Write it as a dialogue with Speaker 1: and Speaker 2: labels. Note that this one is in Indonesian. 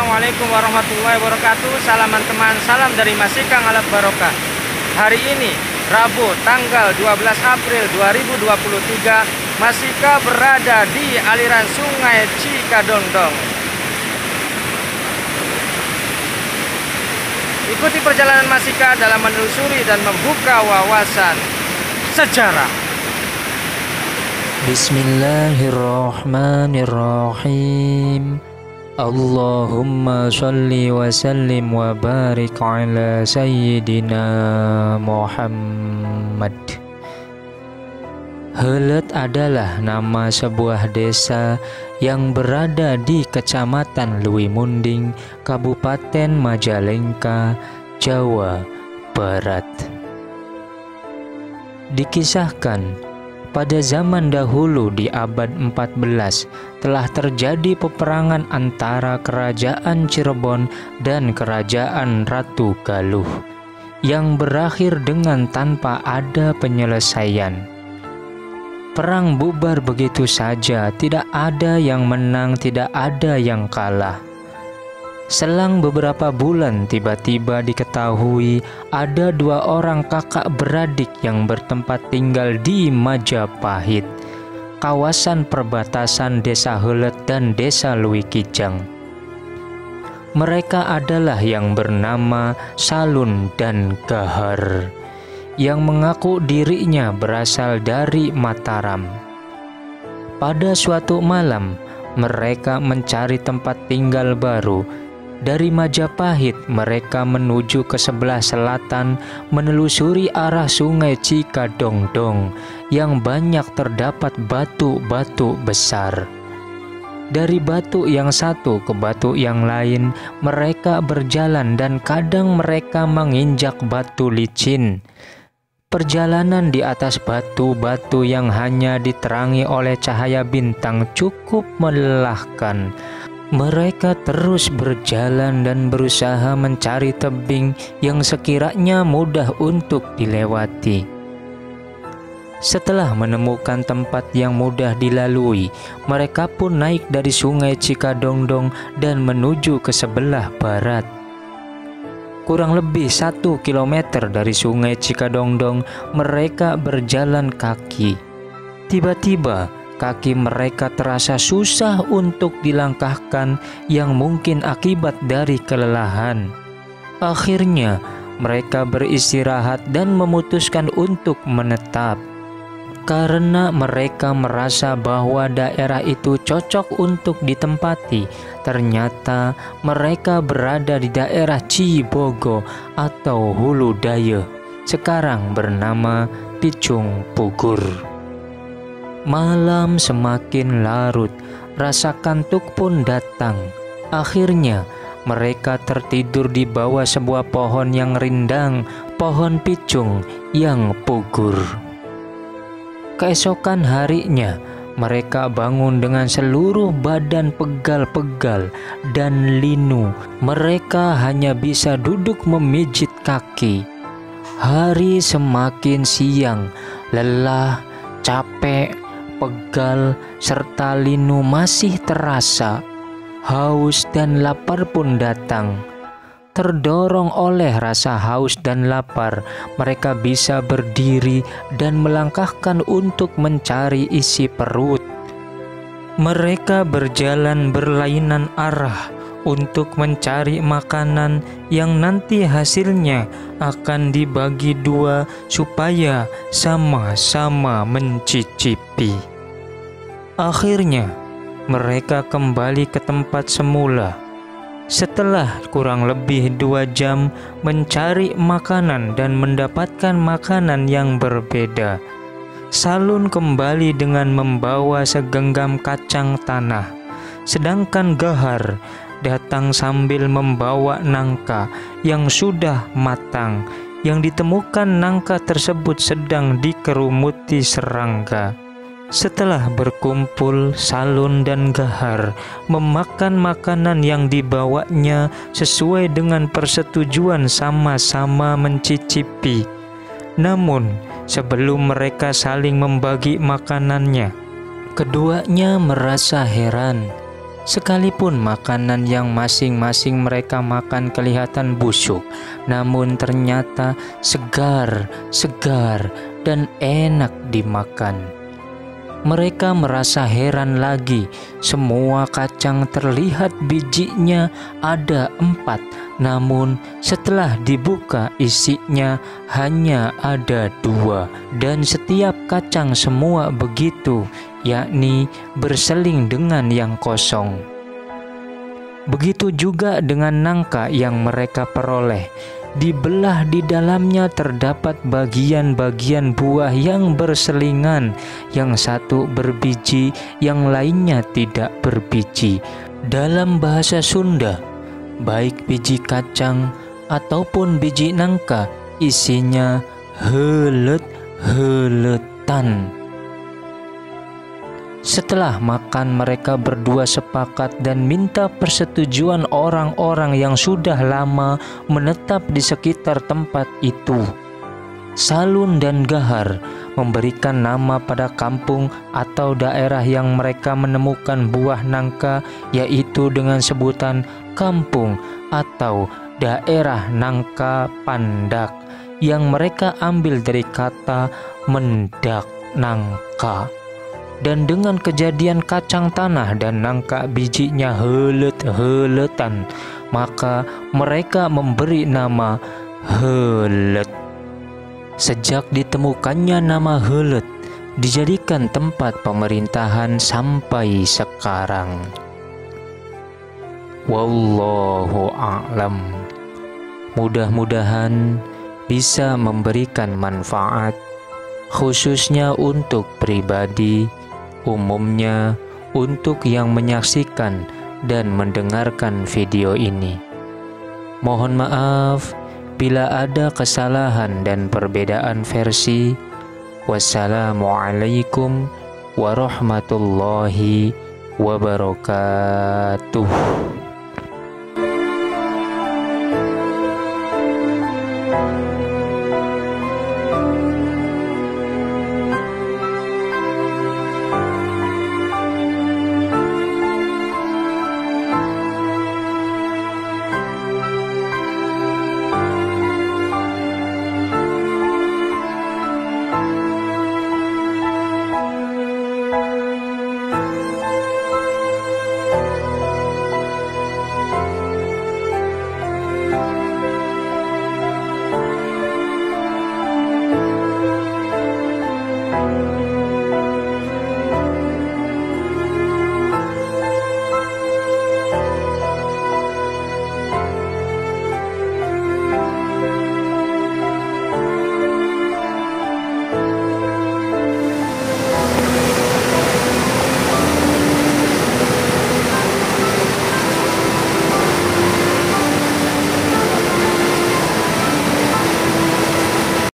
Speaker 1: Assalamualaikum warahmatullahi wabarakatuh. Salaman teman, salam dari Mas Ikang Alat Barokah. Hari ini Rabu tanggal 12 April 2023, Mas Ika berada di aliran Sungai Cikadongdong. Ikuti perjalanan Mas Ika dalam menelusuri dan membuka wawasan sejarah.
Speaker 2: Bismillahirrahmanirrahim. Allahumma sholli wa sallim wa barik ala sayyidina Muhammad. Heuleut adalah nama sebuah desa yang berada di Kecamatan Leuwi Munding, Kabupaten Majalengka, Jawa Barat. Dikisahkan pada zaman dahulu di abad 14 telah terjadi peperangan antara Kerajaan Cirebon dan Kerajaan Ratu Galuh yang berakhir dengan tanpa ada penyelesaian. Perang bubar begitu saja, tidak ada yang menang, tidak ada yang kalah. Selang beberapa bulan tiba-tiba diketahui ada dua orang kakak beradik yang bertempat tinggal di Majapahit, kawasan perbatasan Desa Heuleut dan Desa Leuwi Kijang. Mereka adalah yang bernama Salun dan Gahar, yang mengaku dirinya berasal dari Mataram. Pada suatu malam, mereka mencari tempat tinggal baru. Dari Majapahit mereka menuju ke sebelah selatan, menelusuri arah Sungai Cikadongdong yang banyak terdapat batu-batu besar. Dari batu yang satu ke batu yang lain mereka berjalan dan kadang mereka menginjak batu licin. Perjalanan di atas batu-batu yang hanya diterangi oleh cahaya bintang cukup melelahkan. Mereka terus berjalan dan berusaha mencari tebing yang sekiranya mudah untuk dilewati. Setelah menemukan tempat yang mudah dilalui, mereka pun naik dari Sungai Cikadongdong dan menuju ke sebelah barat. Kurang lebih 1 kilometer dari Sungai Cikadongdong, mereka berjalan kaki. Tiba-tiba, kaki mereka terasa susah untuk dilangkahkan yang mungkin akibat dari kelelahan. Akhirnya, mereka beristirahat dan memutuskan untuk menetap. Karena mereka merasa bahwa daerah itu cocok untuk ditempati, ternyata mereka berada di daerah Cibogo atau Hulu Dayeuh, sekarang bernama Picung Pugur. Malam semakin larut, rasa kantuk pun datang. Akhirnya, mereka tertidur di bawah sebuah pohon yang rindang, pohon picung yang pugur. Keesokan harinya, mereka bangun dengan seluruh badan pegal-pegal dan linu. Mereka hanya bisa duduk memijit kaki. Hari semakin siang, lelah, capek, pegal, serta linu masih terasa. Haus dan lapar pun datang. Terdorong oleh rasa haus dan lapar, mereka bisa berdiri dan melangkahkan untuk mencari isi perut. Mereka berjalan berlainan arah untuk mencari makanan yang nanti hasilnya akan dibagi dua supaya sama-sama mencicipi. Akhirnya, mereka kembali ke tempat semula. Setelah kurang lebih 2 jam mencari makanan dan mendapatkan makanan yang berbeda, Salun kembali dengan membawa segenggam kacang tanah, sedangkan Gahar datang sambil membawa nangka yang sudah matang, yang ditemukan nangka tersebut sedang dikerumuti serangga. Setelah berkumpul, Salun dan Gahar memakan makanan yang dibawanya sesuai dengan persetujuan sama-sama mencicipi. Namun, sebelum mereka saling membagi makanannya, keduanya merasa heran. Sekalipun makanan yang masing-masing mereka makan kelihatan busuk, namun ternyata segar, dan enak dimakan. Mereka merasa heran lagi, semua kacang terlihat bijinya ada 4, namun setelah dibuka isinya hanya ada 2, dan setiap kacang semua begitu, yakni berseling dengan yang kosong. Begitu juga dengan nangka yang mereka peroleh. Dibelah di dalamnya terdapat bagian-bagian buah yang berselingan, yang satu berbiji, yang lainnya tidak berbiji. Dalam bahasa Sunda, baik biji kacang ataupun biji nangka, isinya heuleut-heuletan. Setelah makan, mereka berdua sepakat dan minta persetujuan orang-orang yang sudah lama menetap di sekitar tempat itu. Salun dan Gahar memberikan nama pada kampung atau daerah yang mereka menemukan buah nangka, yaitu dengan sebutan kampung atau daerah nangka pandak, yang mereka ambil dari kata mendak nangka. Dan dengan kejadian kacang tanah dan nangka bijinya heuleut-heuletan, maka mereka memberi nama Heuleut. Sejak ditemukannya nama Heuleut, dijadikan tempat pemerintahan sampai sekarang. Wallahu a'lam. Mudah-mudahan bisa memberikan manfaat, khususnya untuk pribadi, umumnya untuk yang menyaksikan dan mendengarkan video ini. Mohon maaf bila ada kesalahan dan perbedaan versi. Wassalamualaikum warahmatullahi wabarakatuh.